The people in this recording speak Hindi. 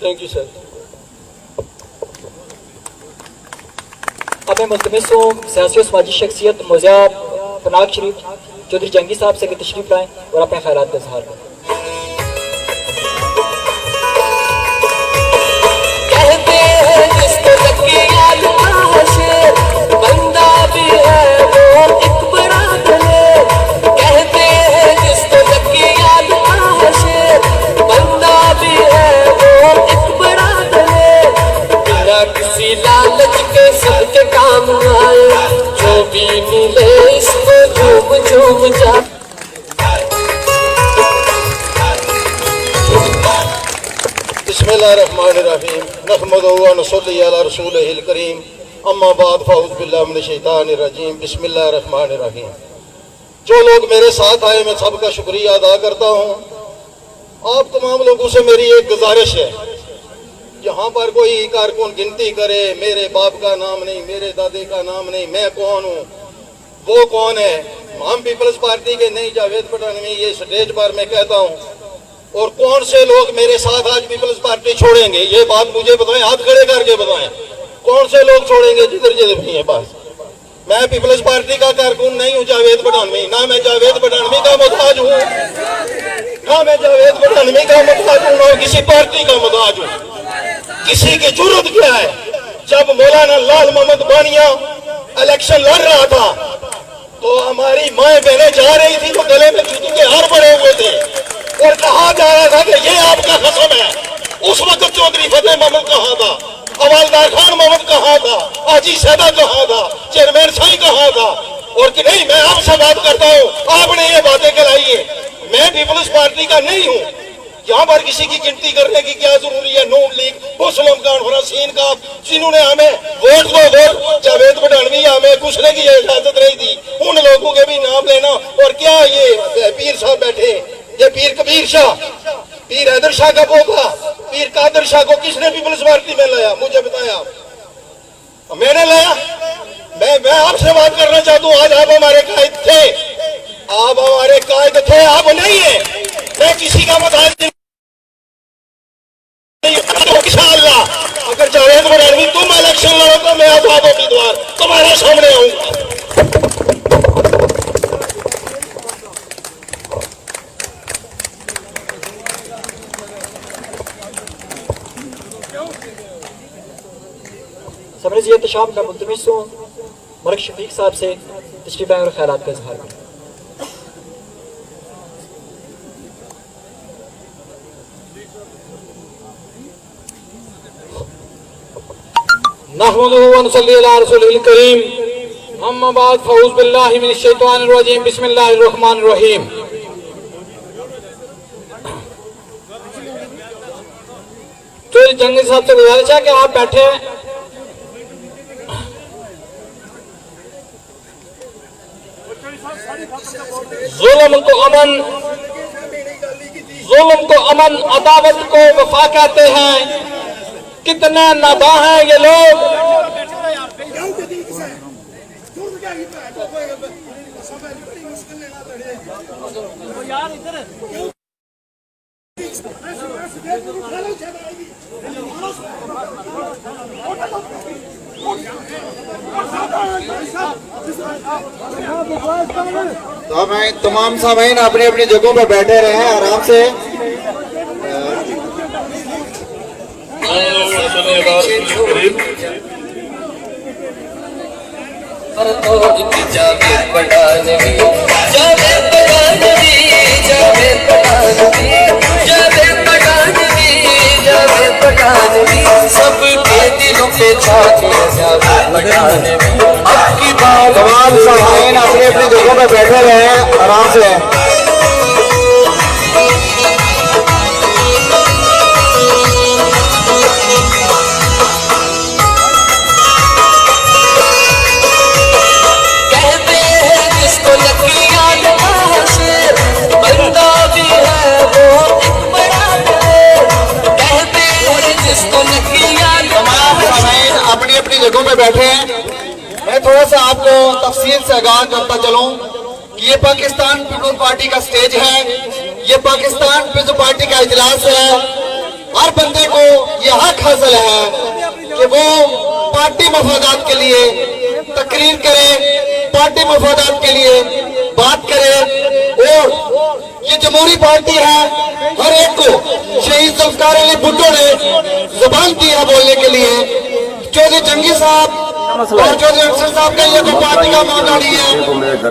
Thank you sir. अब मैं मुल्तमिस हूँ सियासी और समाजी शख्सियत मौज़ा पनाग शरीफ चौधरी जंगी साहब से तशरीफ लाएँ और अपने ख्यालात का इजहार करें। कहते हैं जिसको लगी याद बंदा भी है वो एक बड़ा भले। कहते हैं जिसको लगी याद बंदा भी है वो एक बड़ा भले। बिना किसी लालच के सबके काम आए, जो भी मिले इसको झूम झूम जा। बिस्मिल्लाहिर्रहमानिर्रहीम नहमदुहु व नसल्ली अला रसूलिहिल करीम अम्मा बाद फ़अऊज़ु बिल्लाहि मिनश शैतानिर रजीम बिस्मिल्लाहिर्रहमानिर्रहीम। जो लोग मेरे साथ आए मैं सबका शुक्रिया अदा करता हूँ। आप तमाम लोगों से मेरी एक गुजारिश है, यहाँ पर कोई कारकुन गिनती करे, मेरे बाप का नाम नहीं, मेरे दादे का नाम नहीं, मैं कौन हूँ, वो कौन है, हम पीपल्स पार्टी के नहीं जावेद पठानवी, ये स्टेज पर मैं कहता हूँ। और कौन से लोग मेरे साथ आज पीपल्स पार्टी छोड़ेंगे, ये बात मुझे बताएं, हाथ खड़े करके बताएं, कौन से लोग छोड़ेंगे जिधर जिधर भी है। बस मैं पीपल्स पार्टी का कारकुन नहीं हूँ जावेद पठानवी, ना मैं जावेद पठानवी का मुताज हूँ, ना मैं जावेद पठानवी का मुताज हूँ, ना किसी पार्टी का मुताज हूँ। किसी की जरूरत क्या है? जब मौलाना लाल मोहम्मद बानिया इलेक्शन लड़ रहा था तो हमारी माए बहनें जा रही थी तो गले में जूतों के हार पड़े हुए थे और कहा जा रहा था कि ये आपका कसम है। उस वक्त चौधरी फतेह मोहम्मद कहाँ था, हवालदार खान मोहम्मद कहाँ था, आजी सैदा कहाँ था, चेयरमैन शाही कहाँ था? और कि नहीं, मैं आपसे बात करता हूँ, आपने ये बातें कराई है। मैं पीपल्स पार्टी का नहीं हूँ, यहाँ पर किसी की गिनती करने की क्या जरूरी है? नून लीग, मुस्लिम कानफरंसीन का जिन्होंने हमें वोट दो वोट, जावेद पठानवी हमें घुसने की इजाजत नहीं दी, उन लोगों के भी नाम लेना। और क्या ये पीर साहब बैठे, ये पीर कबीर शाह, पीर हैदर शाह का पोता, पीर कादर शाह को किसने पीपल्स पार्टी में लाया? मुझे बताया, मैंने लाया। मैं आपसे बात करना चाहता हूँ, आज आप हमारे कायद थे, आप हमारे कायद थे, आप नहीं है। मैं किसी का मुताज नहीं। इंशाअल्लाह अगर जावेद पठानवी तुम इलेक्शन लड़ो तो मैं आजाद उम्मीदवार तुम्हारे सामने आऊंगा। समझ ये तशाब मैं मुल्तमिस हूँ मलिक शफीक साहब से तशरीफ लाएं और ख्यालात का इजहार करें। नहमदुहु व नसल्ली अला रसूलिल करीम अम्मा बाद फ़अऊज़ु बिल्लाहि मिनश शैतानिर रजीम बिस्मिल्लाहिर रहमानिर रहीम। तो जंगी साहब से गुजारिश है कि आप बैठे। जुल्म को अमन अदावत को वफा कहते हैं। कितने नादा हैं ये लोग। तो मैं तमाम सामीन अपनी अपनी जगहों पर बैठे रहे हैं आराम से। सबके दिलों पे छाते तमाम सामीन अपनी अपनी जगहों पर बैठे रहे हैं आराम से। अपनी अपनी जगहों पे बैठे हैं। मैं थोड़ा सा आपको तफसील से आगाह करता चलूं कि ये पाकिस्तान पीपल्स पार्टी का स्टेज है, ये पाकिस्तान पीपल्स पार्टी का इजलास है हर बंदे को यह हक हासिल है कि वो पार्टी मफादात के लिए तकरीर करे, पार्टी मफादात के लिए बात करे। और ये जमहूरी पार्टी है, हर एक को शहीद जुल्फकार अली भुट्टो ने जुबान दी है बोलने के लिए। चौधरी जंगी साहब और चौधरी अफसर साहब का ये तो पार्टी का मामला नहीं है।